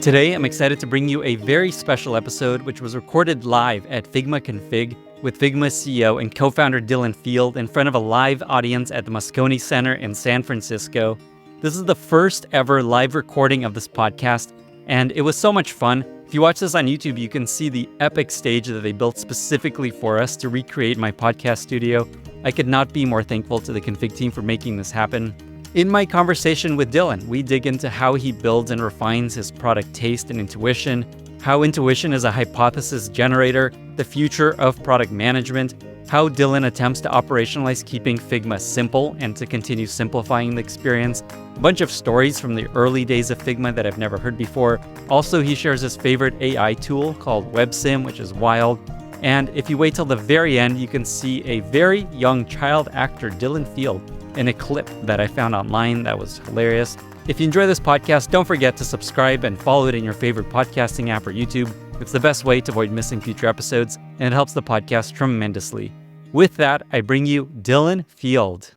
Today, I'm excited to bring you a very special episode which was recorded live at Figma Config with Figma CEO and co-founder Dylan Field in front of a live audience at the Moscone Center in San Francisco. This is the first ever live recording of this podcast, and it was so much fun. If you watch this on YouTube, you can see the epic stage that they built specifically for us to recreate my podcast studio. I could not be more thankful to the Config team for making this happen. In my conversation with Dylan, we dig into how he builds and refines his product taste and intuition, how intuition is a hypothesis generator, the future of product management, how Dylan attempts to operationalize keeping Figma simple and to continue simplifying the experience, a bunch of stories from the early days of Figma that I've never heard before. Also, he shares his favorite AI tool called WebSim, which is wild. And if you wait till the very end, you can see a very young child actor, Dylan Field, in a clip that I found online that was hilarious. If you enjoy this podcast, don't forget to subscribe and follow it in your favorite podcasting app or YouTube. It's the best way to avoid missing future episodes, and it helps the podcast tremendously. With that, I bring you Dylan Field.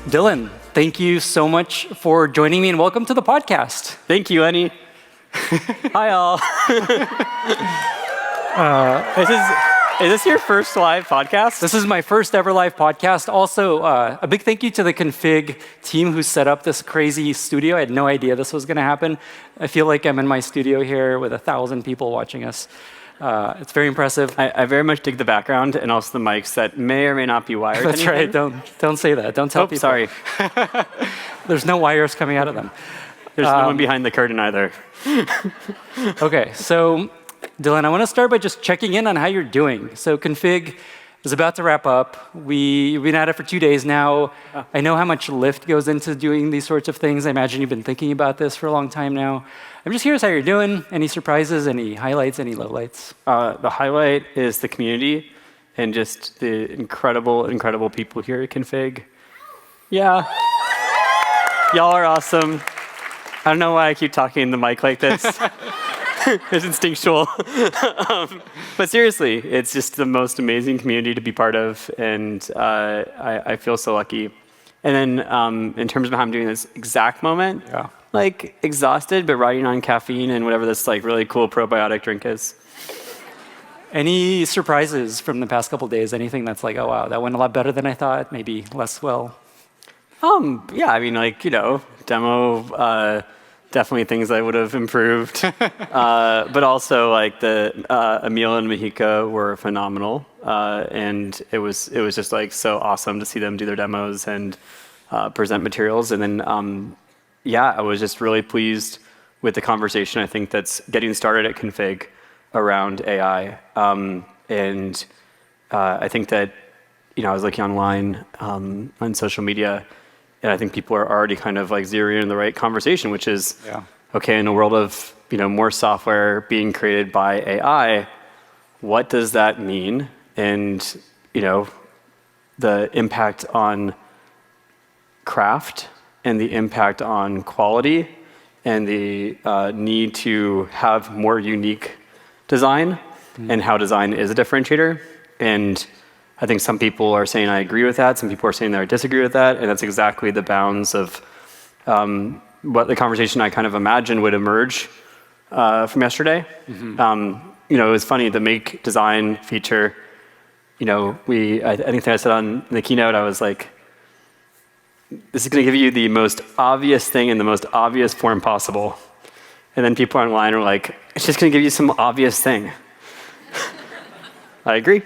Dylan, thank you so much for joining me and welcome to the podcast. Thank you, Lenny. Hi, all. Is this your first live podcast? This is my first ever live podcast. Also, a big thank you to the Config team who set up this crazy studio. I had no idea this was going to happen. I feel like I'm in my studio here with 1,000 people watching us. It's very impressive. I very much dig the background and also the mics that may or may not be wired. That's right. Don't say that. Don't tell people. Sorry. There's no wires coming out of them. There's no one behind the curtain either. Okay, so Dylan, I want to start by just checking in on how you're doing. So Config is about to wrap up. We've been at it for 2 days now. I know how much lift goes into doing these sorts of things. I imagine you've been thinking about this for a long time now. I'm just curious how you're doing. Any surprises, any highlights, any lowlights? The highlight is the community and just the incredible people here at Config. Yeah. Y'all are awesome. I don't know why I keep talking in the mic like this. It's instinctual. But seriously, it's just the most amazing community to be part of, and I feel so lucky. And then in terms of how I'm doing this exact moment, like exhausted, but riding on caffeine and whatever this like really cool probiotic drink is. Any surprises from the past couple days? Anything that's like, oh wow, that went a lot better than I thought, maybe less well? Yeah, I mean, like, demo, definitely things I would have improved. But also, like, Emil and Mahika were phenomenal. And it was just, like, so awesome to see them do their demos and present materials. And then, I was just really pleased with the conversation, I think, that's getting started at Config around AI. And I think that, I was looking online on social media, and I think people are already kind of like zeroing in the right conversation, which is, okay, in a world of more software being created by AI, what does that mean? And the impact on craft and the impact on quality and the need to have more unique design and how design is a differentiator. And I think some people are saying I agree with that. Some people are saying that I disagree with that. And that's exactly the bounds of what the conversation I kind of imagined would emerge from yesterday. It was funny, the make design feature, I think I said on the keynote, I was like, this is going to give you the most obvious thing in the most obvious form possible. And then people online are like, it's just going to give you some obvious thing. I agree.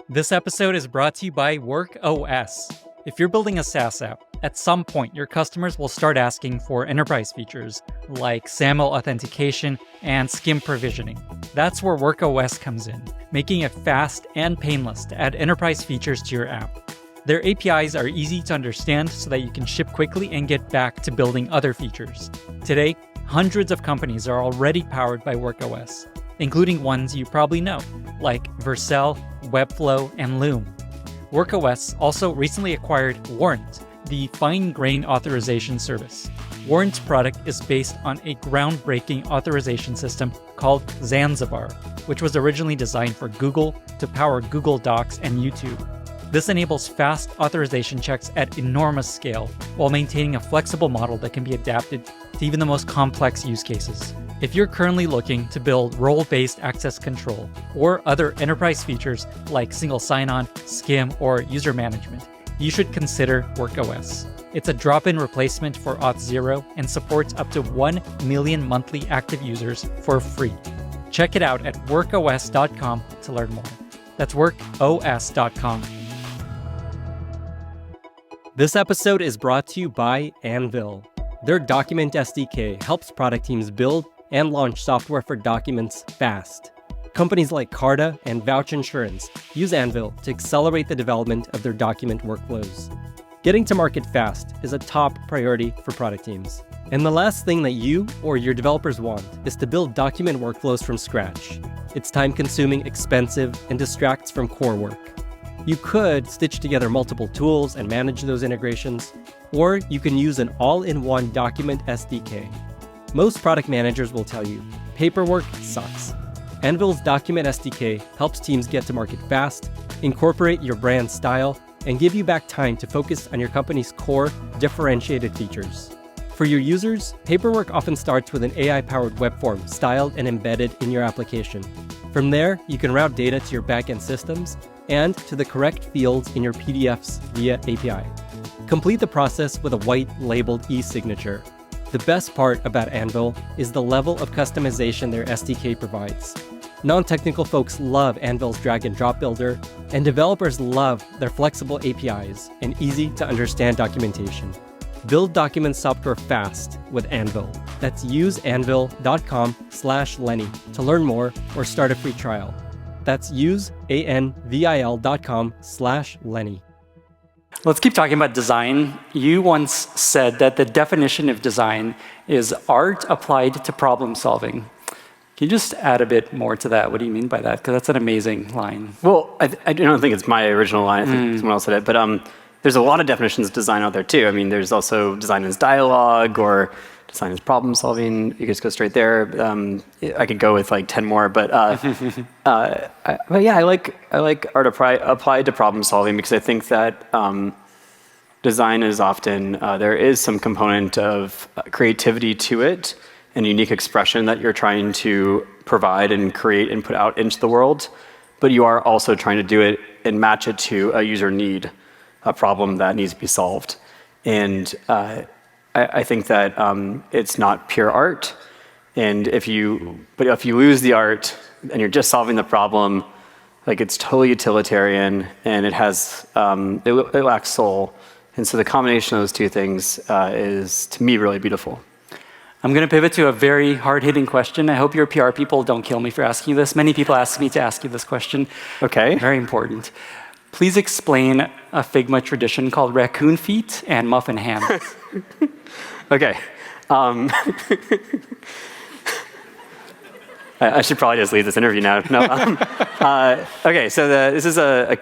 This episode is brought to you by WorkOS. If you're building a SaaS app, at some point your customers will start asking for enterprise features like SAML authentication and skim provisioning. That's where WorkOS comes in, making it fast and painless to add enterprise features to your app. Their APIs are easy to understand so that you can ship quickly and get back to building other features. Today, hundreds of companies are already powered by WorkOS, including ones you probably know, like Vercel, Webflow, and Loom. WorkOS also recently acquired Warrant, the fine-grained authorization service. Warrant's product is based on a groundbreaking authorization system called Zanzibar, which was originally designed for Google to power Google Docs and YouTube. This enables fast authorization checks at enormous scale while maintaining a flexible model that can be adapted to even the most complex use cases. If you're currently looking to build role-based access control or other enterprise features like single sign-on, SCIM, or user management, you should consider WorkOS. It's a drop-in replacement for Auth0 and supports up to 1 million monthly active users for free. Check it out at workos.com to learn more. That's workos.com. This episode is brought to you by Anvil. Their Document SDK helps product teams build and launch software for documents fast. Companies like Carta and Vouch Insurance use Anvil to accelerate the development of their document workflows. Getting to market fast is a top priority for product teams. And the last thing that you or your developers want is to build document workflows from scratch. It's time-consuming, expensive, and distracts from core work. You could stitch together multiple tools and manage those integrations, or you can use an all-in-one document SDK. Most product managers will tell you, paperwork sucks. Anvil's Document SDK helps teams get to market fast, incorporate your brand style, and give you back time to focus on your company's core, differentiated features. For your users, paperwork often starts with an AI-powered web form styled and embedded in your application. From there, you can route data to your backend systems and to the correct fields in your PDFs via API. Complete the process with a white-labeled e-signature. The best part about Anvil is the level of customization their SDK provides. Non-technical folks love Anvil's drag-and-drop builder, and developers love their flexible APIs and easy-to-understand documentation. Build document software fast with Anvil. That's useanvil.com/Lenny to learn more or start a free trial. That's useanvil.com/Lenny. Let's keep talking about design. You once said that the definition of design is art applied to problem solving. Can you just add a bit more to that? What do you mean by that? Because that's an amazing line. Well, I don't think it's my original line. I think someone else said it. But there's a lot of definitions of design out there, too. I mean, there's also design as dialogue or design as problem solving. You could just go straight there. I could go with like 10 more. But yeah, I like art applied to problem solving because I think that design is often, there is some component of creativity to it and unique expression that you're trying to provide and create and put out into the world. But you are also trying to do it and match it to a user need, a problem that needs to be solved. And I think that it's not pure art. And if you lose the art and you're just solving the problem, like it's totally utilitarian and it has, it lacks soul. And so the combination of those two things is, to me, really beautiful. I'm going to pivot to a very hard-hitting question. I hope your PR people don't kill me for asking you this. Many people ask me to ask you this question. Okay. Very important. Please explain a Figma tradition called Raccoon feet and muffin hands. Okay. I should probably just leave this interview now. No. Okay, so this is a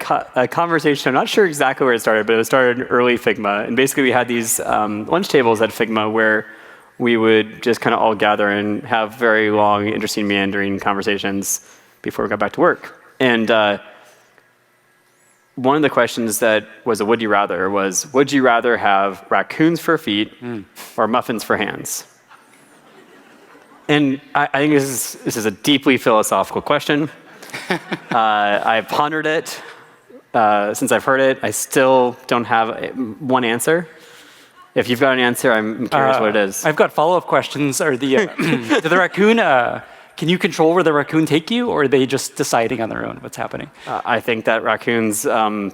conversation. I'm not sure exactly where it started, but it started in early Figma. And basically, we had these lunch tables at Figma where we would just kind of all gather and have very long, interesting, meandering conversations before we got back to work. And one of the questions that was a would you rather was, would you rather have raccoons for feet or muffins for hands? And I think this is a deeply philosophical question. I've pondered it since I've heard it. I still don't have one answer. If you've got an answer, I'm curious what it is. I've got follow-up questions. Are the do the raccoon? Can you control where the raccoon take you, or are they just deciding on their own what's happening? I think that raccoons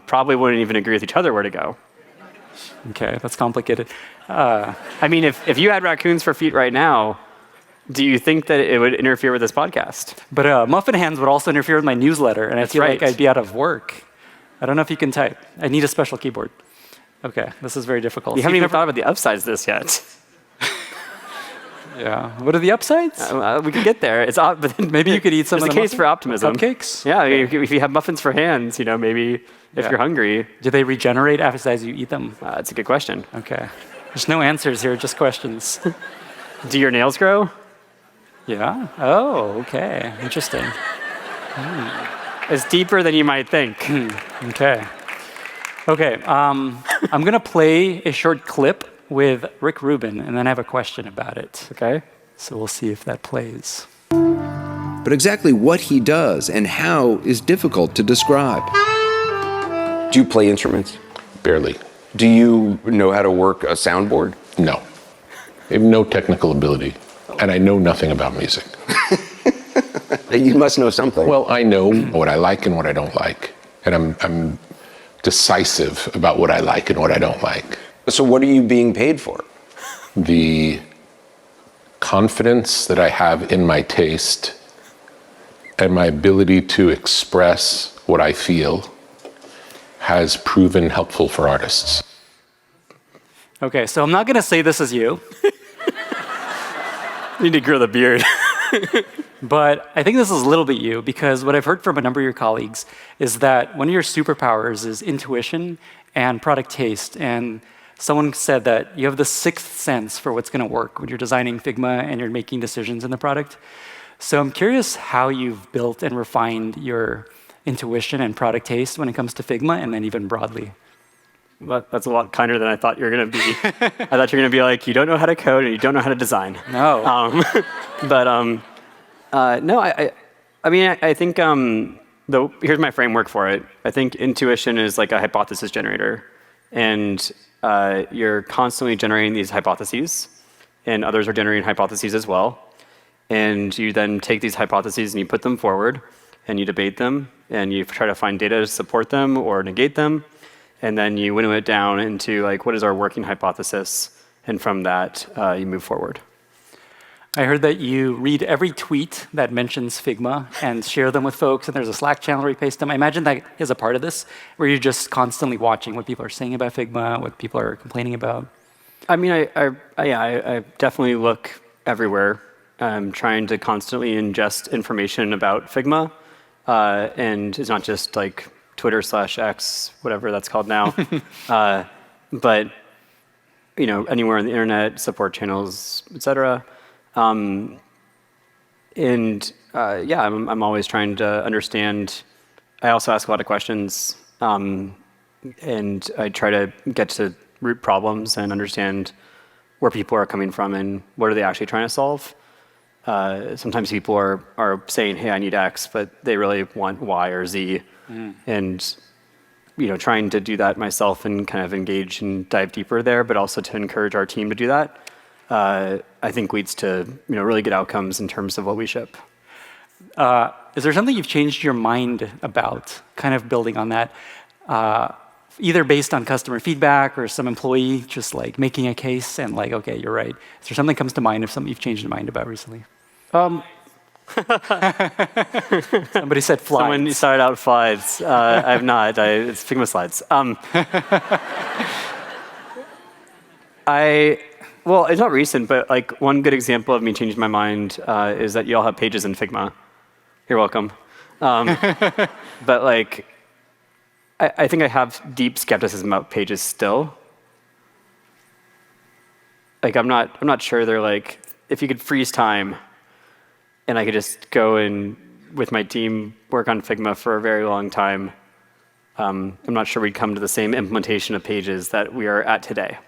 probably wouldn't even agree with each other where to go. Okay, that's complicated. I mean, if you had raccoons for feet right now, do you think that it would interfere with this podcast? But muffin hands would also interfere with my newsletter, and I feel like I'd be out of work. I don't know if you can type. I need a special keyboard. Okay, this is very difficult. You haven't even thought about the upsides of this yet. Yeah. What are the upsides? We could get there. It's but maybe you could eat some. There's a case for optimism. Cupcakes. Yeah, if you have muffins for hands, maybe if you're hungry. Do they regenerate as you eat them? That's a good question. Okay. There's no answers here, just questions. Do your nails grow? Yeah. Oh, okay. Interesting. It's deeper than you might think. Okay. Okay, I'm going to play a short clip with Rick Rubin, and then I have a question about it. Okay. So we'll see if that plays. But exactly what he does and how is difficult to describe. Do you play instruments? Barely. Do you know how to work a soundboard? No. I have no technical ability, and I know nothing about music. You must know something. Well, I know what I like and what I don't like, and I'm decisive about what I like and what I don't like. So what are you being paid for? The confidence that I have in my taste and my ability to express what I feel has proven helpful for artists. Okay, so I'm not going to say this is you. You need to grow the beard. But I think this is a little bit you, because what I've heard from a number of your colleagues is that one of your superpowers is intuition and product taste. And someone said that you have the sixth sense for what's going to work when you're designing Figma and you're making decisions in the product. So I'm curious how you've built and refined your intuition and product taste when it comes to Figma, and then even broadly. Well, that's a lot kinder than I thought you were going to be. I thought you were going to be like, you don't know how to code and you don't know how to design. No. No, I mean, I think here's my framework for it. I think intuition is like a hypothesis generator, and you're constantly generating these hypotheses, and others are generating hypotheses as well. And you then take these hypotheses and you put them forward, and you debate them, and you try to find data to support them or negate them, and then you winnow it down into like, what is our working hypothesis, and from that you move forward. I heard that you read every tweet that mentions Figma and share them with folks, and there's a Slack channel where you paste them. I imagine that is a part of this, where you're just constantly watching what people are saying about Figma, what people are complaining about. I mean, I definitely look everywhere. I'm trying to constantly ingest information about Figma, and it's not just like Twitter/X, whatever that's called now, but anywhere on the internet, support channels, etc. I'm always trying to understand. I also ask a lot of questions, and I try to get to root problems and understand where people are coming from and what are they actually trying to solve. Sometimes people are saying, "Hey, I need X," but they really want Y or Z, and trying to do that myself and kind of engage and dive deeper there, but also to encourage our team to do that. I think leads to really good outcomes in terms of what we ship. Is there something you've changed your mind about, kind of building on that, either based on customer feedback or some employee just like making a case and like, okay, you're right. Is there something that comes to mind of something you've changed your mind about recently? Somebody said slides. Someone started out slides. I have not. It's Figma slides. Well, it's not recent, but like one good example of me changing my mind is that you all have pages in Figma. You're welcome. But like, I think I have deep skepticism about pages still. Like, I'm not sure they're like, if you could freeze time, and I could just go and with my team work on Figma for a very long time, I'm not sure we'd come to the same implementation of pages that we are at today.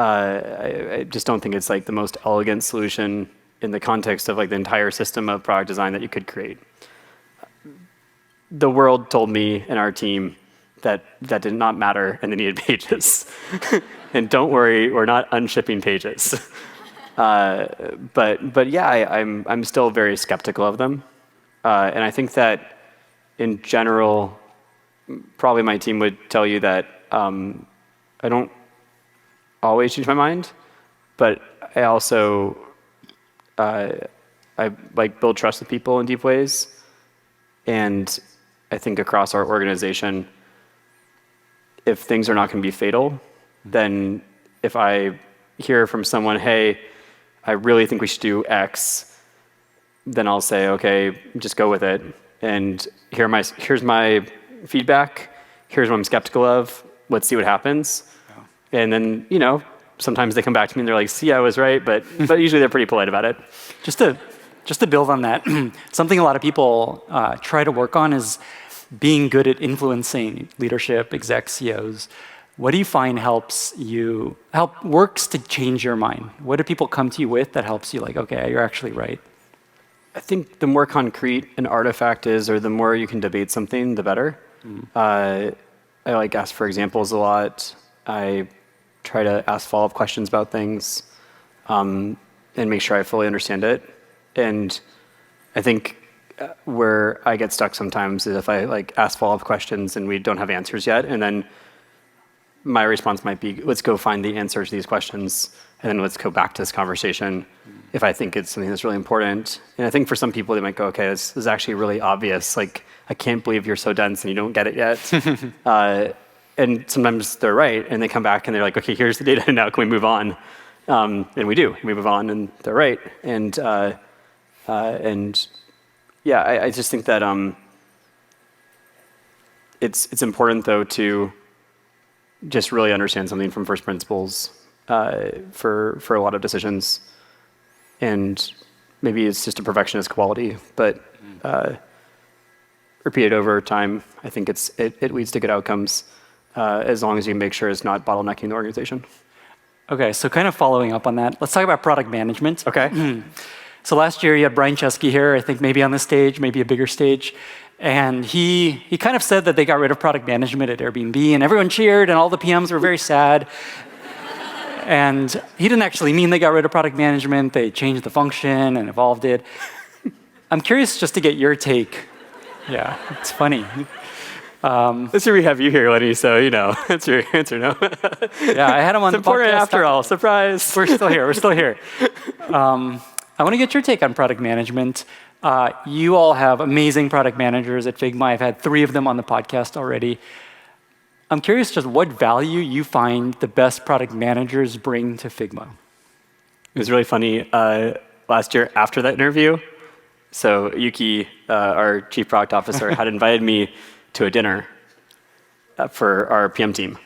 I just don't think it's like the most elegant solution in the context of like the entire system of product design that you could create. The world told me and our team that did not matter and they needed pages. And don't worry, we're not unshipping pages. But yeah, I'm still very skeptical of them. And I think that in general, probably my team would tell you that I don't always change my mind, but I also I like build trust with people in deep ways, and I think across our organization, if things are not going to be fatal, then if I hear from someone, hey, I really think we should do X, then I'll say, okay, just go with it, and here's my feedback, here's what I'm skeptical of, let's see what happens. And then, sometimes they come back to me and they're like, see, I was right, but usually they're pretty polite about it. Just to build on that, something a lot of people try to work on is being good at influencing leadership, execs, CEOs, what do you find works to change your mind? What do people come to you with that helps you like, okay, you're actually right? I think the more concrete an artifact is, or the more you can debate something, the better. I like ask for examples a lot. I try to ask follow-up questions about things, and make sure I fully understand it. And I think where I get stuck sometimes is if I like ask follow-up questions and we don't have answers yet, and then my response might be, let's go find the answers to these questions, and then let's go back to this conversation if I think it's something that's really important. And I think for some people, they might go, okay, this is actually really obvious. Like, I can't believe you're so dense and you don't get it yet. And sometimes they're right, and they come back and they're like, okay, here's the data, now can we move on? And we do. We move on, and they're right. And yeah, I just think that it's important, though, to just really understand something from first principles for a lot of decisions. And maybe it's just a perfectionist quality, but repeated over time, I think it leads to good outcomes as long as you make sure it's not bottlenecking the organization. Okay, so kind of following up on that, let's talk about product management. Okay. So last year you had Brian Chesky here, I think maybe on the stage, maybe a bigger stage. And he kind of said that they got rid of product management at Airbnb, and everyone cheered, and all the PMs were very sad. And he didn't actually mean they got rid of product management. They changed the function and evolved it. I'm curious just to get your take. Yeah, it's funny. This year we have you here, Lenny, so that's your answer, no? Yeah, I had him on the podcast. It's important after all, surprise. We're still here. I want to get your take on product management. You all have amazing product managers at Figma. I've had 3 of them on the podcast already. I'm curious just what value you find the best product managers bring to Figma. It was really funny. Last year after that interview, so Yuki, our chief product officer, had invited me to a dinner for our PM team.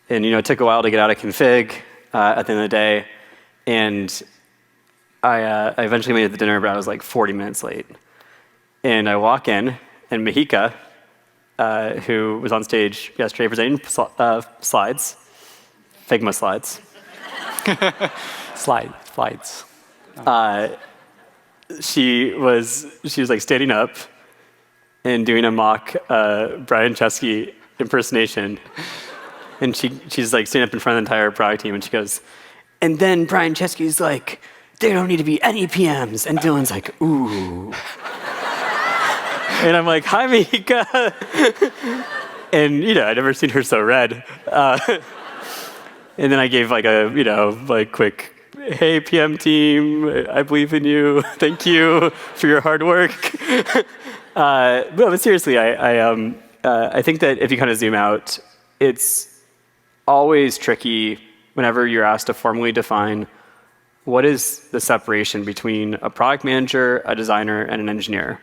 And it took a while to get out of config at the end of the day. And I eventually made it to dinner, but I was like 40 minutes late. And I walk in, and Mahika, who was on stage yesterday presenting slides, Figma slides. Slides. She was like standing up and doing a mock Brian Chesky impersonation. And she's like standing up in front of the entire product team, and she goes, and then Brian Chesky's like, there don't need to be any PMs. And Dylan's like, ooh. And I'm like, hi, Mika. And, I'd never seen her so red. And then I gave like a, quick, hey, PM team, I believe in you. Thank you for your hard work. But seriously, I think that if you kind of zoom out, it's always tricky whenever you're asked to formally define what is the separation between a product manager, a designer, and an engineer.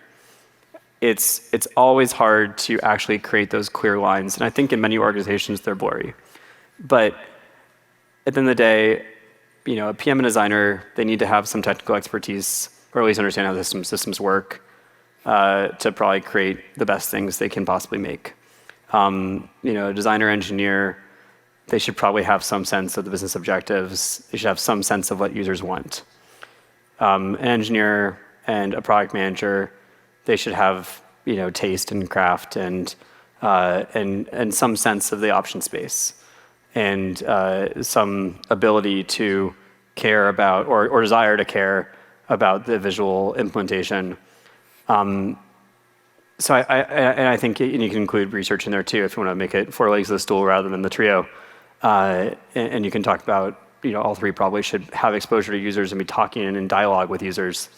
It's always hard to actually create those clear lines. And I think in many organizations, they're blurry. But at the end of the day, a PM and designer, they need to have some technical expertise, or at least understand how the systems work, to probably create the best things they can possibly make. A designer, engineer, they should probably have some sense of the business objectives. They should have some sense of what users want. An engineer and a product manager, they should have taste and craft and some sense of the option space and some ability to care about or desire to care about the visual implementation. So I think you can include research in there too if you want to make it 4 legs of the stool rather than the trio. And you can talk about, all 3 probably should have exposure to users and be talking and in dialogue with users.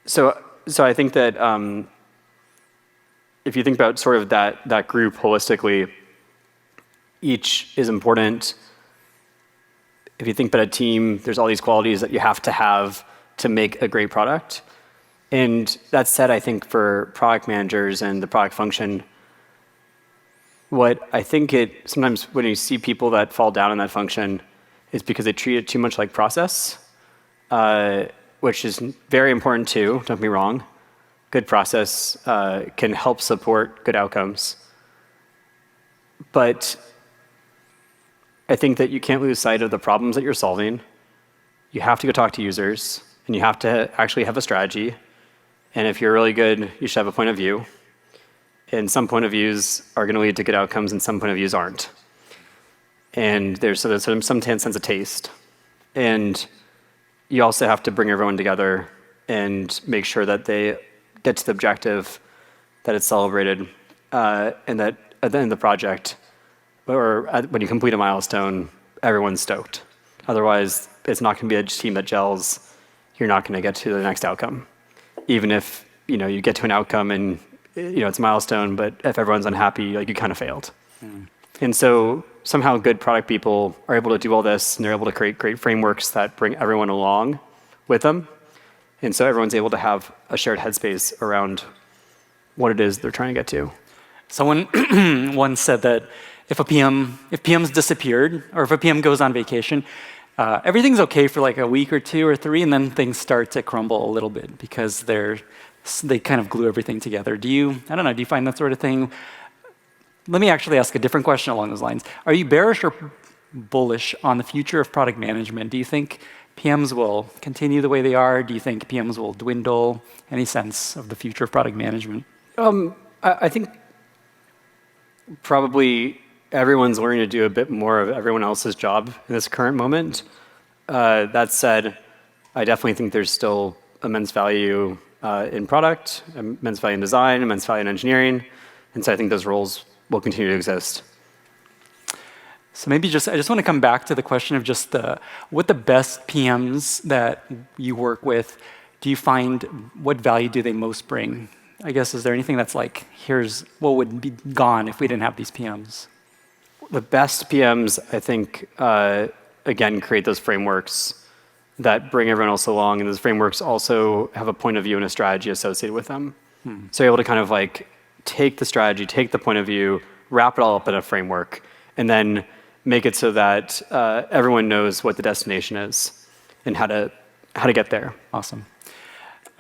So I think that if you think about sort of that group holistically, each is important. If you think about a team, there's all these qualities that you have to make a great product. And that said, I think for product managers and the product function, what I think sometimes when you see people that fall down in that function is because they treat it too much like process, which is very important too, don't get me wrong. good process can help support good outcomes. But I think that you can't lose sight of the problems that you're solving. You have to go talk to users, and you have to actually have a strategy. And if you're really good, you should have a point of view. And some point of views are going to lead to good outcomes, and some point of views aren't. And there's some sense of taste. And you also have to bring everyone together and make sure that they get to the objective, that it's celebrated, and that at the end of the project, or when you complete a milestone, everyone's stoked. Otherwise, it's not going to be a team that gels. You're not going to get to the next outcome. Even if you get to an outcome and it's a milestone, but if everyone's unhappy, like you kind of failed. And so somehow good product people are able to do all this, and they're able to create great frameworks that bring everyone along with them. And so everyone's able to have a shared headspace around what it is they're trying to get to. Someone once said that if PMs disappeared, or if a PM goes on vacation, everything's okay for like a week or 2 or 3, and then things start to crumble a little bit because they kind of glue everything together. Do you find that sort of thing? Let me actually ask a different question along those lines. Are you bearish or bullish on the future of product management? Do you think PMs will continue the way they are? Do you think PMs will dwindle? Any sense of the future of product management? I think probably everyone's learning to do a bit more of everyone else's job in this current moment. That said, I definitely think there's still immense value in product, immense value in design, immense value in engineering. And so I think those roles will continue to exist. So maybe I just want to come back to the question of just what the best PMs that you work with, do you find, what value do they most bring? I guess, is there anything that's like, here's what would be gone if we didn't have these PMs? The best PMs, I think, again, create those frameworks that bring everyone else along, and those frameworks also have a point of view and a strategy associated with them. So you're able to kind of like take the strategy, take the point of view, wrap it all up in a framework, and then make it so that everyone knows what the destination is and how to get there. Awesome.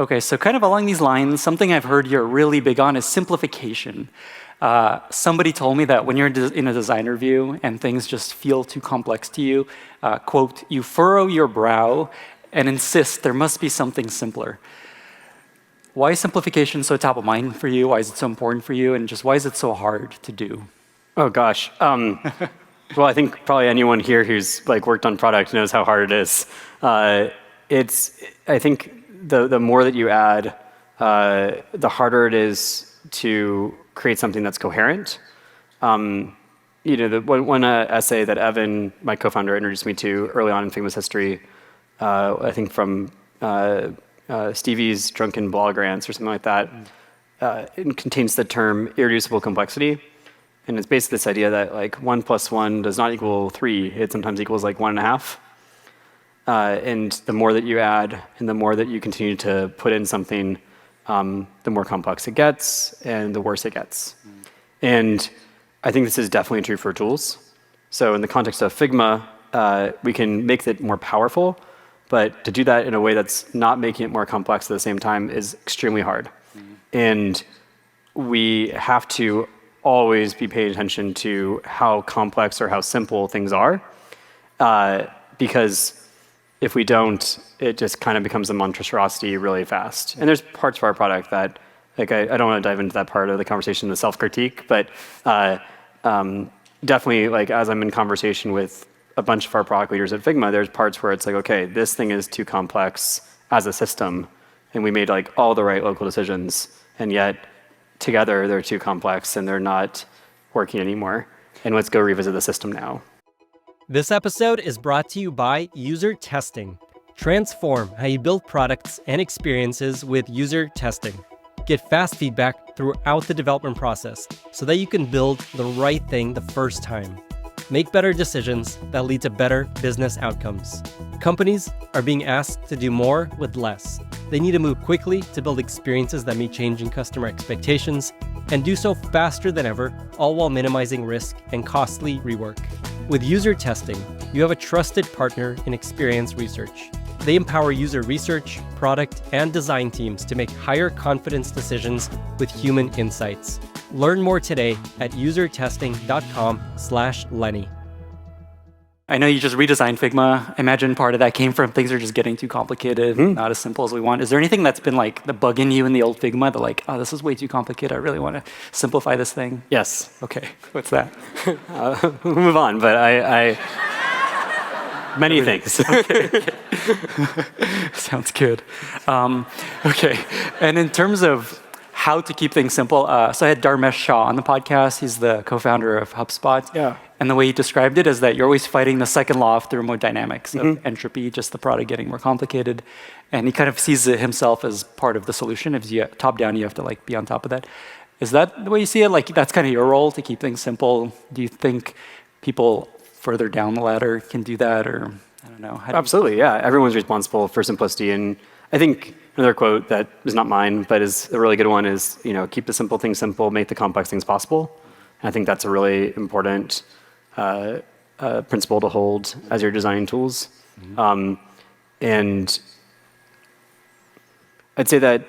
Okay, so kind of along these lines, something I've heard you're really big on is simplification. Somebody told me that when you're in a design review and things just feel too complex to you, quote, you furrow your brow and insist there must be something simpler. Why is simplification so top of mind for you? Why is it so important for you? And just why is it so hard to do? Oh, gosh. Well, I think probably anyone here who's like worked on product knows how hard it is. I think the more that you add, the harder it is to create something that's coherent. One essay that Evan, my co-founder, introduced me to early on in Figma's history, I think from Stevie's Drunken Blog Rants or something like that, it contains the term irreducible complexity. And it's basically this idea that like 1 + 1 does not equal 3. It sometimes equals like 1.5. And the more that you add and the more that you continue to put in something, the more complex it gets and the worse it gets. And I think this is definitely true for tools. So in the context of Figma, we can make it more powerful, but to do that in a way that's not making it more complex at the same time is extremely hard. And we have to always be paying attention to how complex or how simple things are, because if we don't, it just kind of becomes a monstrosity really fast. And there's parts of our product that, like, I don't want to dive into that part of the conversation, the self-critique, but definitely, like, as I'm in conversation with a bunch of our product leaders at Figma, there's parts where it's like, okay, this thing is too complex as a system, and we made like all the right local decisions, and yet together they're too complex and they're not working anymore. And let's go revisit the system now. This episode is brought to you by user testing. Transform how you build products and experiences with user testing. Get fast feedback throughout the development process so that you can build the right thing the first time. Make better decisions that lead to better business outcomes. Companies are being asked to do more with less. They need to move quickly to build experiences that meet changing customer expectations and do so faster than ever, all while minimizing risk and costly rework. With user testing, you have a trusted partner in experience research. They empower user research, product, and design teams to make higher confidence decisions with human insights. Learn more today at usertesting.com/Lenny. I know you just redesigned Figma. I imagine part of that came from things are just getting too complicated, not as simple as we want. Is there anything that's been like the bug in you in the old Figma that like, oh, this is way too complicated. I really want to simplify this thing? Yes. Okay, what's that? We'll move on, but I many things. Sounds good. Okay, and in terms of how to keep things simple, so I had Dharmesh Shah on the podcast. He's the co-founder of HubSpot. Yeah. And the way he described it is that you're always fighting the second law of thermodynamics, of entropy, just the product getting more complicated. And he kind of sees it himself as part of the solution. If you top down, you have to like be on top of that. Is that the way you see it? Like that's kind of your role to keep things simple. Do you think people further down the ladder can do that, or I don't know? Absolutely, yeah. Everyone's responsible for simplicity, and I think another quote that is not mine, but is a really good one is, keep the simple things simple, make the complex things possible. And I think that's a really important principle to hold as you're designing tools. And I'd say that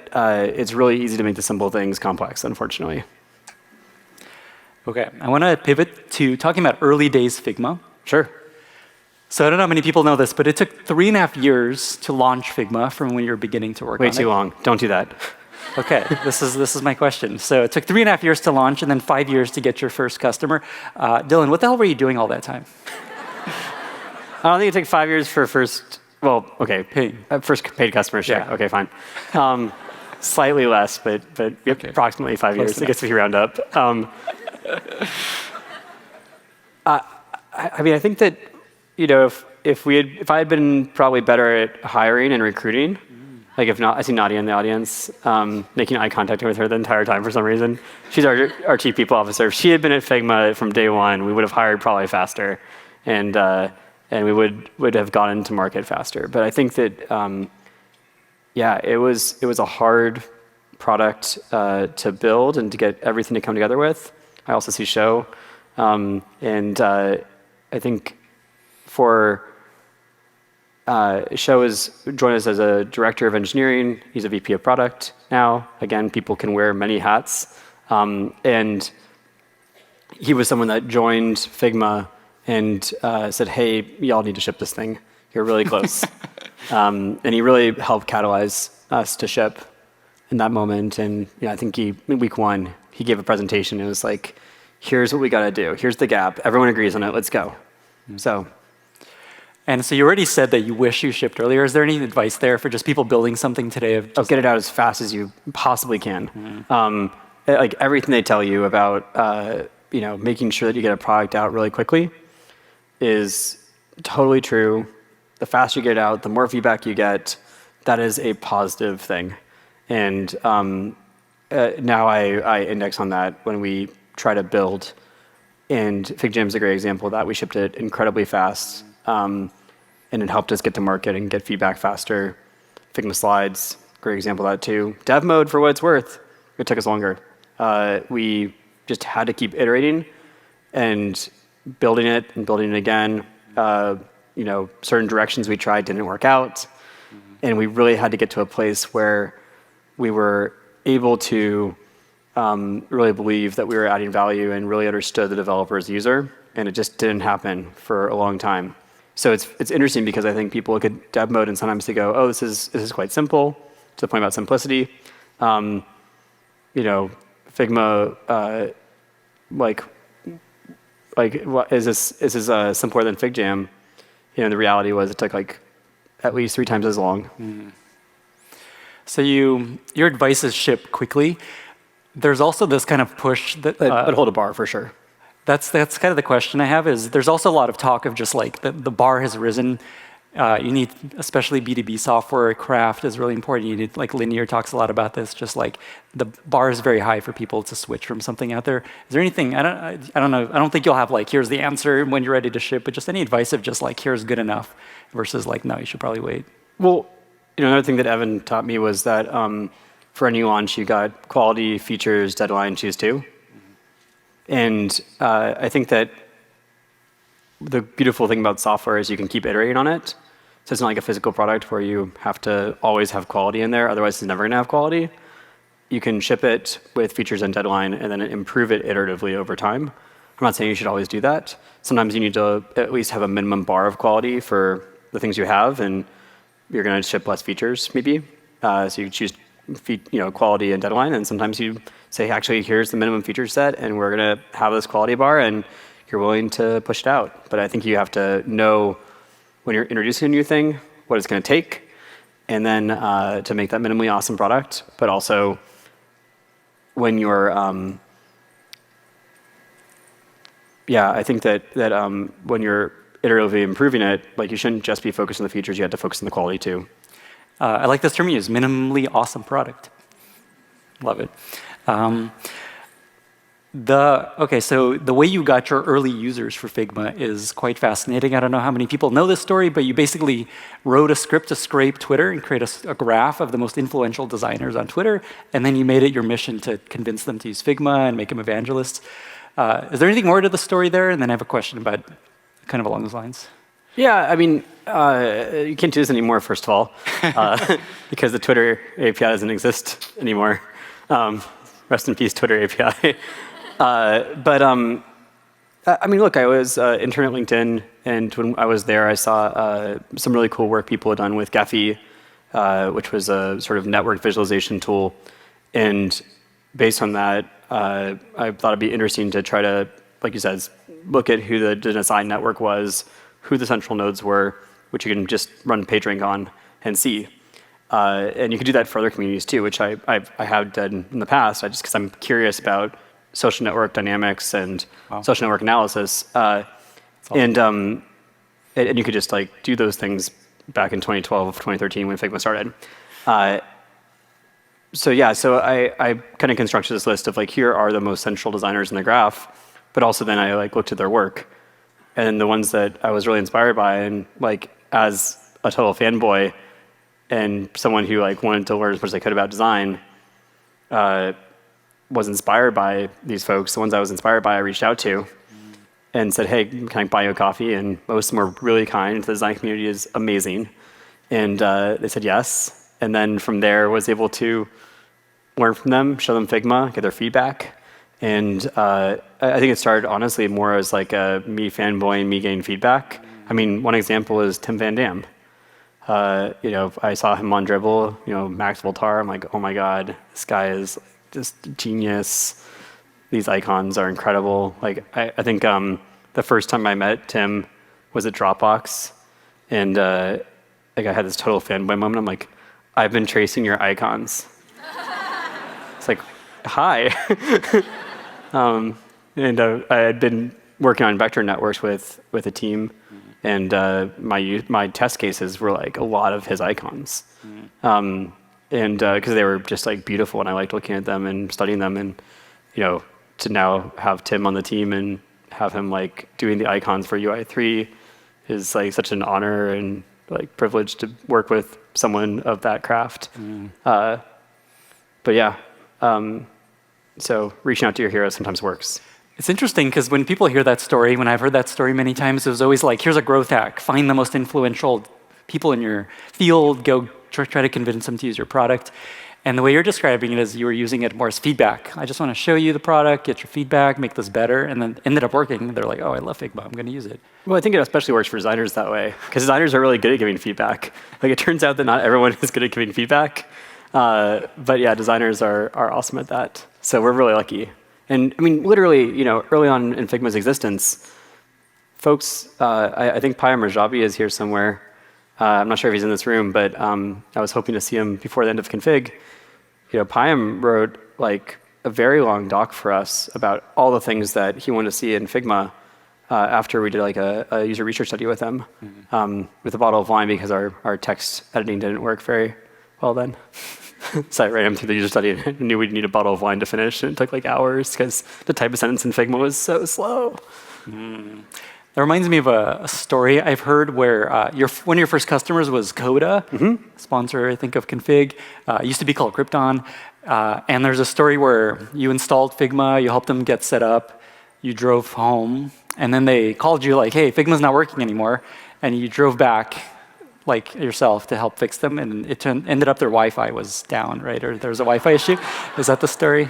it's really easy to make the simple things complex, unfortunately. Okay, I want to pivot to talking about early days Figma. Sure. So I don't know how many people know this, but it took 3.5 years to launch Figma from when you were beginning to work on it. Way too long. Don't do that. Okay, this is my question. So it took 3.5 years to launch and then 5 years to get your first customer. Dylan, what the hell were you doing all that time? I don't think it took 5 years for first, first paid customer, sure. Yeah. Okay, fine. Slightly less, but Okay. approximately 5 years, I guess if you round up. I think that, if I had been probably better at hiring and recruiting, like if not, I see Nadia in the audience, making eye contact with her the entire time for some reason. She's our chief people officer. If she had been at Figma from day one, we would have hired probably faster, and we would have gotten to market faster. But I think that, it was a hard product to build and to get everything to come together with. I also see Show, and I think for Show has joined us as a director of engineering. He's a VP of product now. Again, people can wear many hats. And he was someone that joined Figma and said, hey, y'all need to ship this thing. You're really close. And he really helped catalyze us to ship in that moment. And I think in week one, he gave a presentation. It was like, here's what we got to do. Here's the gap. Everyone agrees on it. Let's go. And so you already said that you wish you shipped earlier. Is there any advice there for just people building something today? Get it out as fast as you possibly can. Like everything they tell you about, making sure that you get a product out really quickly is totally true. The faster you get it out, the more feedback you get. That is a positive thing. And now I index on that when we try to build. And FigJam's a great example of that. We shipped it incredibly fast. And it helped us get to market and get feedback faster. Figma Slides, great example of that too. Dev mode, for what it's worth, it took us longer. We just had to keep iterating and building it again. Certain directions we tried didn't work out. And we really had to get to a place where we were able to really believe that we were adding value and really understood the developer as a user. And it just didn't happen for a long time. So it's interesting because I think people look at dev mode and sometimes they go, oh, this is quite simple, to the point about simplicity. Figma, is this simpler than FigJam? The reality was it took like at least 3 times as long. So your advice is ship quickly. There's also this kind of push that But hold a bar for sure. That's kind of the question I have is there's also a lot of talk of just like the bar has risen. You need, especially B2B software, craft is really important. You need, like Linear talks a lot about this, just like the bar is very high for people to switch from something out there. Is there anything, I don't know, I don't think you'll have like, here's the answer when you're ready to ship, but just any advice of just like, here's good enough versus like, no, you should probably wait. Well, another thing that Evan taught me was that for a new launch, you got quality, features, deadline, choose two. And I think that the beautiful thing about software is you can keep iterating on it. So it's not like a physical product where you have to always have quality in there, otherwise it's never going to have quality. You can ship it with features and deadline and then improve it iteratively over time. I'm not saying you should always do that. Sometimes you need to at least have a minimum bar of quality for the things you have, and you're going to ship less features, maybe. So you choose quality and deadline, and sometimes you say, actually, here's the minimum feature set, and we're going to have this quality bar, and you're willing to push it out. But I think you have to know when you're introducing a new thing, what it's going to take, and then to make that minimally awesome product, but also when you're, I think that when you're iteratively improving it, like you shouldn't just be focused on the features, you have to focus on the quality too. I like this term you use, minimally awesome product. Love it. So the way you got your early users for Figma is quite fascinating. I don't know how many people know this story, but you basically wrote a script to scrape Twitter and create a graph of the most influential designers on Twitter, and then you made it your mission to convince them to use Figma and make them evangelists. Is there anything more to the story there? And then I have a question about kind of along those lines. Yeah, I mean, you can't do this anymore, first of all, because the Twitter API doesn't exist anymore. Rest in peace, Twitter API. I mean, look, I was intern at LinkedIn, and when I was there, I saw some really cool work people had done with Gephi, which was a sort of network visualization tool. And based on that, I thought it'd be interesting to try to, like you said, look at who the design network was, who the central nodes were, which you can just run PageRank on and see. And you can do that for other communities too, which I have done in the past, just because I'm curious about social network dynamics and social network analysis. And you could just like do those things back in 2012, 2013 when Figma started. So I kind of constructed this list of like, here are the most central designers in the graph, but also then I like looked at their work. And the ones that I was really inspired by, and like as a total fanboy and someone who like wanted to learn as much as I could about design, was inspired by these folks. The ones I was inspired by, I reached out to and said, hey, can I buy you a coffee? And most of them were really kind. The design community is amazing. And they said yes. And then from there, was able to learn from them, show them Figma, get their feedback. And I think it started honestly more as like a me fanboying, me getting feedback. I mean, one example is Tim Van Dam. I saw him on Dribble, Max Voltar. I'm like, oh my God, this guy is just genius. These icons are incredible. Like, I think the first time I met Tim was at Dropbox, and I had this total fanboy moment. I'm like, I've been tracing your icons. It's like, hi. And I had been working on vector networks with a team, and my test cases were like a lot of his icons, and because they were just like beautiful, and I liked looking at them and studying them, and to now have Tim on the team and have him like doing the icons for UI3 is like such an honor and like privilege to work with someone of that craft. So reaching out to your heroes sometimes works. It's interesting because when people hear that story, when I've heard that story many times, it was always like, here's a growth hack. Find the most influential people in your field, go try to convince them to use your product. And the way you're describing it is you were using it more as feedback. I just want to show you the product, get your feedback, make this better, and then ended up working. They're like, oh, I love Figma, I'm going to use it. Well, I think it especially works for designers that way, because designers are really good at giving feedback. Like, it turns out that not everyone is good at giving feedback. But yeah, designers are awesome at that. So we're really lucky. And I mean, literally, early on in Figma's existence, folks, I think Payam Rajavi is here somewhere. I'm not sure if he's in this room, but I was hoping to see him before the end of Config. Payam wrote like a very long doc for us about all the things that he wanted to see in Figma after we did like a user research study with him with a bottle of wine, because our text editing didn't work very well then. So I ran him through the user study and knew we'd need a bottle of wine to finish, and it took like hours because the type of sentence in Figma was so slow. That reminds me of a story I've heard where one of your first customers was Coda, sponsor, I think, of Config. It used to be called Krypton. And there's a story where you installed Figma, you helped them get set up, you drove home, and then they called you like, hey, Figma's not working anymore. And you drove back like yourself to help fix them, and it ended up their Wi-Fi was down, right? Or there was a Wi-Fi issue. Is that the story?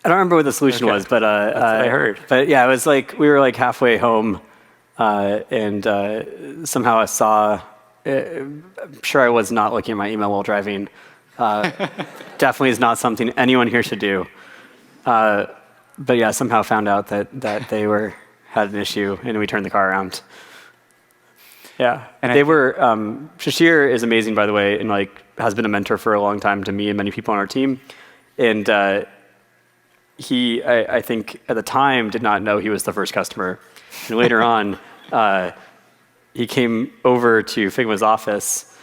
I don't remember what the solution was, but that's what I heard. But yeah, it was like we were like halfway home, and somehow I saw. I'm sure I was not looking at my email while driving. Definitely is not something anyone here should do. But yeah, somehow found out that they had an issue, and we turned the car around. Yeah, and they were. Shashir is amazing, by the way, and like has been a mentor for a long time to me and many people on our team. And he, I think, at the time, did not know he was the first customer. And later on, he came over to Figma's office,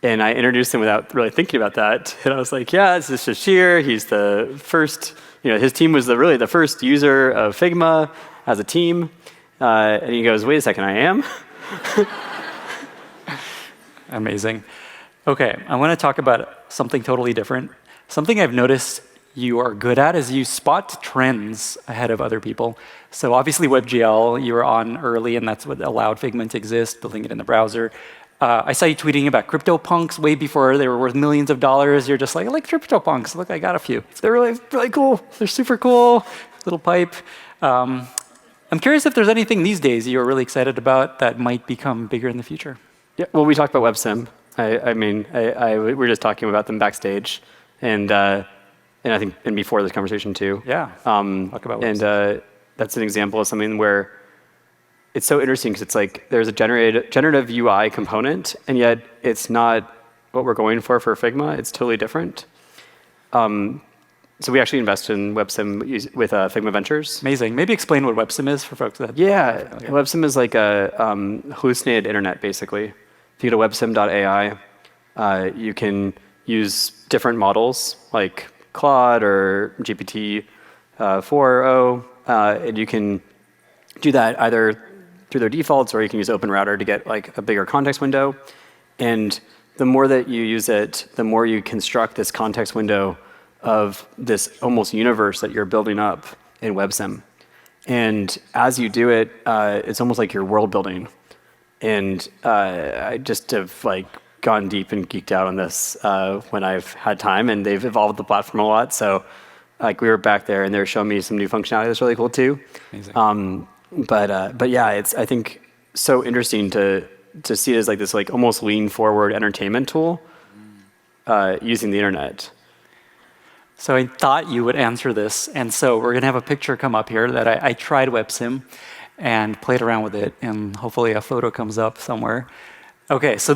and I introduced him without really thinking about that. And I was like, "Yeah, this is Shashir. He's the first. His team was really the first user of Figma as a team." And he goes, "Wait a second, I am." Amazing. Okay, I want to talk about something totally different. Something I've noticed you are good at is you spot trends ahead of other people. So obviously WebGL, you were on early, and that's what allowed Figma to exist, building it in the browser. I saw you tweeting about CryptoPunks way before they were worth millions of dollars. You're just like, I like CryptoPunks. Look, I got a few. They're really, really cool. They're super cool. Little pipe. I'm curious if there's anything these days you're really excited about that might become bigger in the future. Yeah, well, we talked about WebSim. We were just talking about them backstage, and I think before this conversation too. Yeah. Talk about WebSim. And that's an example of something where it's so interesting because it's like there's a generative UI component, and yet it's not what we're going for Figma. It's totally different. So we actually invested in WebSim with Figma Ventures. Amazing. Maybe explain what WebSim is for folks that. Yeah, WebSim is like a hallucinated internet, basically. If you go to websim.ai, you can use different models like Claude or GPT 4.0, and you can do that either through their defaults, or you can use OpenRouter to get like a bigger context window. And the more that you use it, the more you construct this context window of this almost universe that you're building up in WebSim. And as you do it, it's almost like you're world building. And I just have like gone deep and geeked out on this when I've had time, and they've evolved the platform a lot. So like we were back there, and they were showing me some new functionality that's really cool too. Amazing. But yeah, it's I think so interesting to see it as like this like almost lean forward entertainment tool using the internet. So I thought you would answer this, and so we're gonna have a picture come up here that I tried WebSim and played around with it, and hopefully a photo comes up somewhere. Okay, so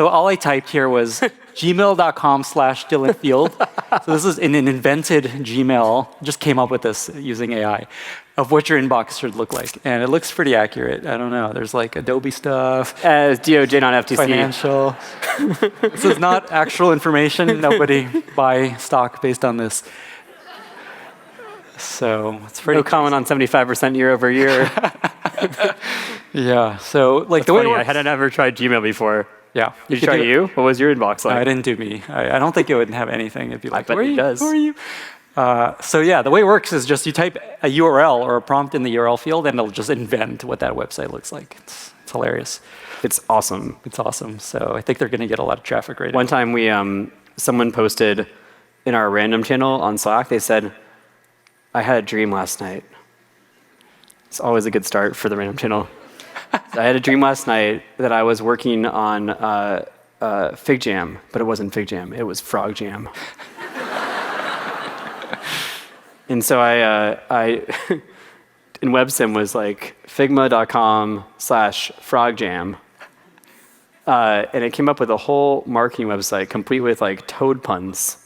all I typed here was gmail.com/DylanField. So this is an invented Gmail, just came up with this using AI, of what your inbox should look like. And it looks pretty accurate. I don't know, there's like Adobe stuff. DOJ, not FTC. Financial. This is not actual information. Nobody buy stock based on this. So it's pretty. No comment on 75% year over year. Yeah. So like That's the way funny, I hadn't ever tried Gmail before. Yeah. Did you try you? What was your inbox like? No, I didn't do me. I don't think it would have anything. It'd be like, bet it does. Who are you? So yeah, the way it works is just you type a URL or a prompt in the URL field, and it'll just invent what that website looks like. It's hilarious. It's awesome. It's awesome. So I think they're going to get a lot of traffic right now. One time someone posted in our random channel on Slack, they said, I had a dream last night. It's always a good start for the random channel. So I had a dream last night that I was working on Fig Jam, but it wasn't Fig Jam, it was Frog Jam. And so I in WebSim was like figma.com/frogjam. And it came up with a whole marketing website complete with like toad puns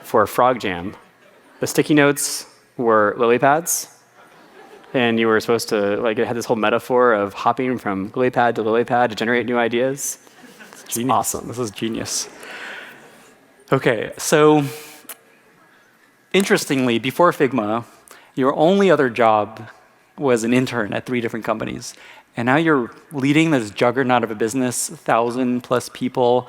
for Frog Jam. The sticky notes were lily pads. And you were supposed to, like, it had this whole metaphor of hopping from lily pad to generate new ideas. It's awesome. This is genius. Okay, so interestingly, before Figma, your only other job was an intern at 3 different companies. And now you're leading this juggernaut of a business, 1,000+ people.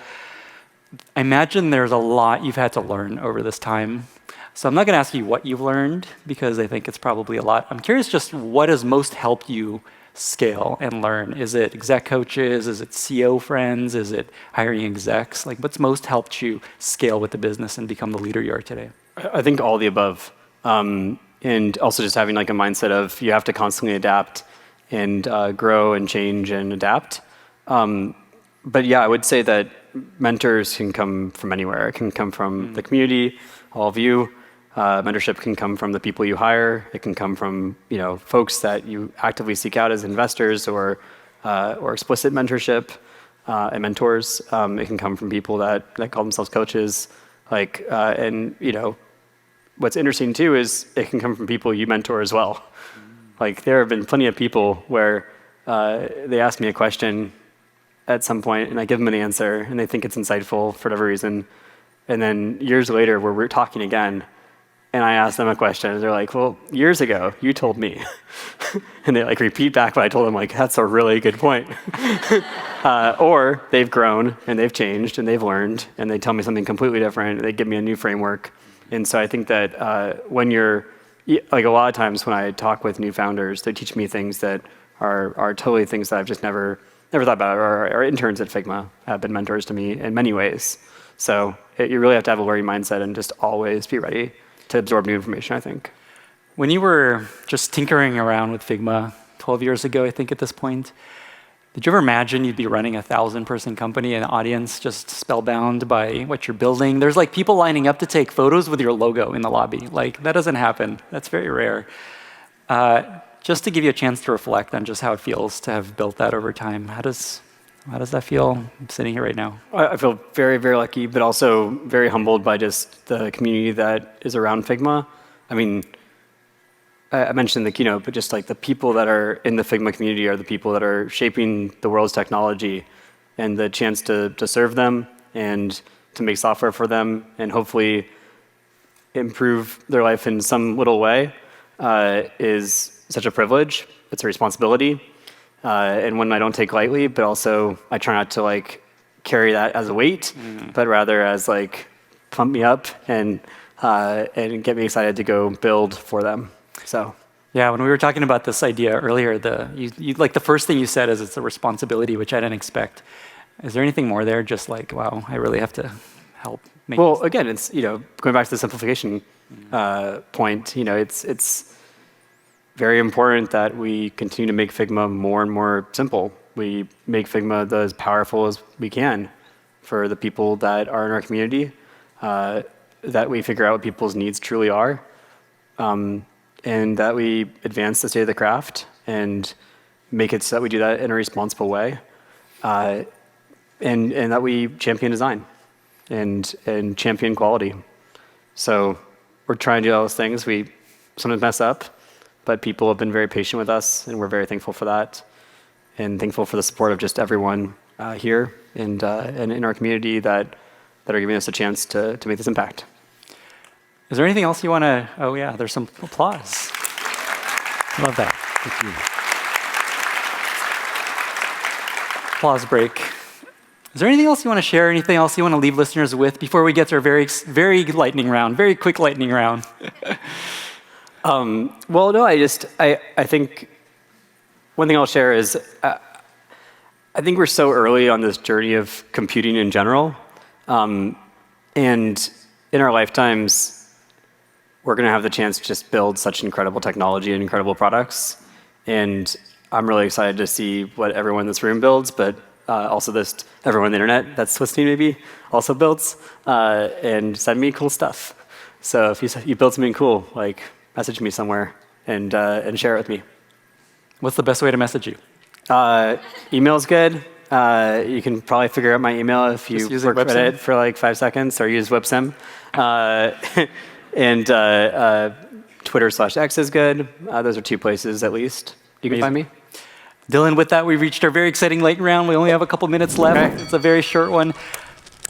I imagine there's a lot you've had to learn over this time. So I'm not going to ask you what you've learned, because I think it's probably a lot. I'm curious just what has most helped you scale and learn? Is it exec coaches? Is it CEO friends? Is it hiring execs? Like, what's most helped you scale with the business and become the leader you are today? I think all the above. And also just having like a mindset of you have to constantly adapt and grow and change and adapt. But yeah, I would say that mentors can come from anywhere. It can come from the community, all of you. Mentorship can come from the people you hire. It can come from folks that you actively seek out as investors or explicit mentorship and mentors. It can come from people that call themselves coaches. What's interesting too is it can come from people you mentor as well. Like there have been plenty of people where they ask me a question at some point and I give them an answer and they think it's insightful for whatever reason. And then years later we're talking again and I ask them a question and they're like, well, years ago you told me. And they like repeat back what I told them, like, that's a really good point. Or they've grown and they've changed and they've learned and they tell me something completely different and they give me a new framework. And so I think that when you're, like a lot of times when I talk with new founders, they teach me things that are totally things that I've just never thought about. Or our interns at Figma have been mentors to me in many ways. So you really have to have a learning mindset and just always be ready to absorb new information, I think. When you were just tinkering around with Figma 12 years ago, I think at this point, did you ever imagine you'd be running a 1,000-person company and audience just spellbound by what you're building? There's like people lining up to take photos with your logo in the lobby. Like that doesn't happen. That's very rare. Just to give you a chance to reflect on just how it feels to have built that over time. How does that feel sitting here right now? I feel very, very lucky, but also very humbled by just the community that is around Figma. I mean, I mentioned in the keynote, but just like the people that are in the Figma community are the people that are shaping the world's technology, and the chance to serve them and to make software for them and hopefully improve their life in some little way is such a privilege. It's a responsibility, and one I don't take lightly, but also I try not to like carry that as a weight, but rather as like pump me up and get me excited to go build for them. So yeah, when we were talking about this idea earlier, like the first thing you said is it's a responsibility, which I didn't expect. Is there anything more there? Just like, wow, I really have to help make. Well, again, it's going back to the simplification point. It's very important that we continue to make Figma more and more simple. We make Figma as powerful as we can for the people that are in our community. That we figure out what people's needs truly are. And that we advance the state of the craft and make it so that we do that in a responsible way, and that we champion design and champion quality. So we're trying to do all those things. We sometimes mess up, but people have been very patient with us, and we're very thankful for that, and thankful for the support of just everyone here and in our community that are giving us a chance to make this impact. Is there anything else you want to? Oh yeah, there's some applause. Love that. Thank you. Applause break. Is there anything else you want to share? Anything else you want to leave listeners with before we get to our very quick lightning round? Well, no, I think one thing I'll share is I think we're so early on this journey of computing in general, and in our lifetimes, we're going to have the chance to just build such incredible technology and incredible products. And I'm really excited to see what everyone in this room builds, but also everyone on the internet that's listening maybe also builds, and send me cool stuff. So if you build something cool, like message me somewhere and share it with me. What's the best way to message you? Email's good. You can probably figure out my email if you work at it for like 5 seconds, or use WebSim. And Twitter/X is good. Those are 2 places at least you can find me. Dylan, with that, we've reached our very exciting lightning round. We only have a couple minutes left. Okay. It's a very short one. Do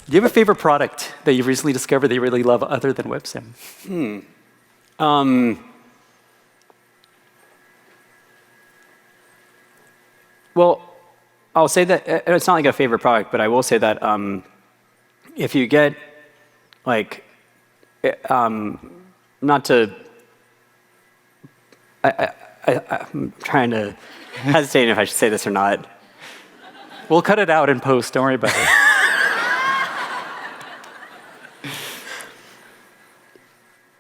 you have a favorite product that you've recently discovered that you really love other than WebSim? Well, I'll say that it's not like a favorite product, but I will say that if you get like, not to, I'm trying to hesitating if I should say this or not. We'll cut it out in post. Don't worry about it.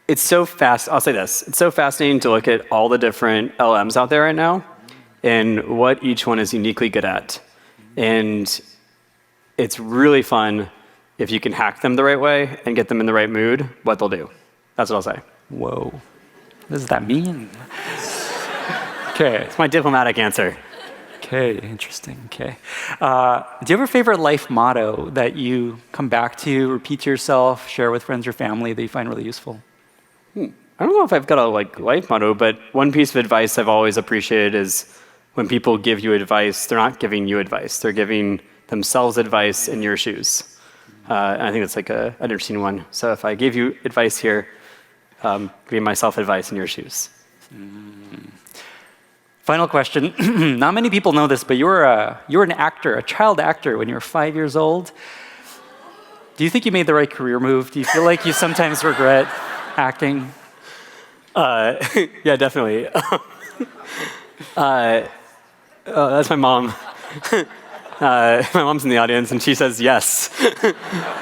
It's so fast. I'll say this. It's so fascinating to look at all the different LMs out there right now and what each one is uniquely good at. And it's really fun if you can hack them the right way and get them in the right mood, what they'll do. That's what I'll say. Whoa. What does that mean? Okay. It's my diplomatic answer. Okay, interesting. Okay. Do you have a favorite life motto that you come back to, repeat to yourself, share with friends or family that you find really useful? I don't know if I've got a life motto, but one piece of advice I've always appreciated is when people give you advice, they're not giving you advice. They're giving themselves advice in your shoes. And I think that's like an interesting one. So if I gave you advice here, giving myself advice in your shoes. Final question. Not many people know this, but you were an actor, a child actor when you were 5 years old. Do you think you made the right career move? Do you feel like you sometimes regret acting? Yeah, definitely. That's my mom. My mom's in the audience, and she says yes.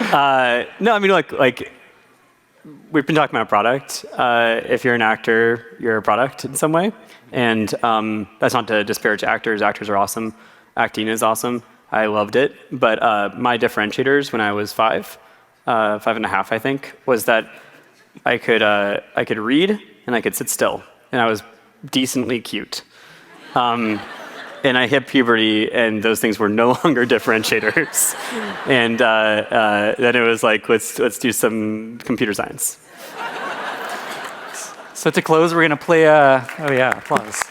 No, I mean, like we've been talking about product. If you're an actor, you're a product in some way. And that's not to disparage actors. Actors are awesome. Acting is awesome. I loved it. But my differentiators when I was 5 and a half, I think, was that I could read and I could sit still, and I was decently cute. And I hit puberty, and those things were no longer differentiators. And then it was like, let's do some computer science. So to close, we're going to play oh yeah, applause.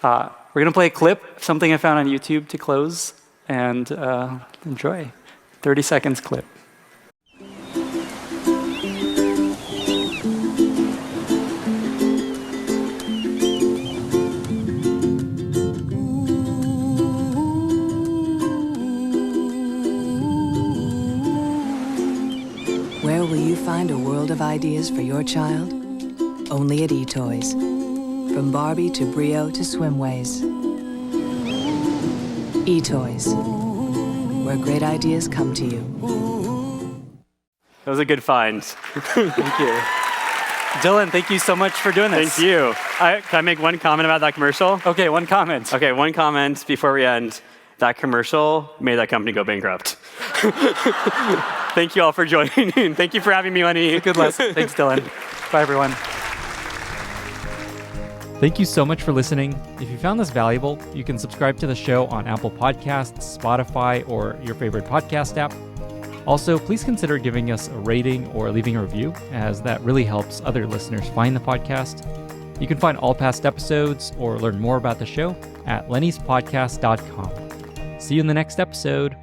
We're going to play a clip, something I found on YouTube to close, and enjoy. 30 seconds clip. Where will you find a world of ideas for your child? Only at eToys. From Barbie to Brio to swimways. eToys, where great ideas come to you. That was a good find. Thank you. Dylan, thank you so much for doing this. Thank you. Can I make one comment about that commercial? Okay, one comment. Okay, one comment before we end. That commercial made that company go bankrupt. Thank you all for joining. Thank you for having me, Lenny. Good lesson. Thanks, Dylan. Bye, everyone. Thank you so much for listening. If you found this valuable, you can subscribe to the show on Apple Podcasts, Spotify, or your favorite podcast app. Also, please consider giving us a rating or leaving a review, as that really helps other listeners find the podcast. You can find all past episodes or learn more about the show at lennyspodcast.com. See you in the next episode.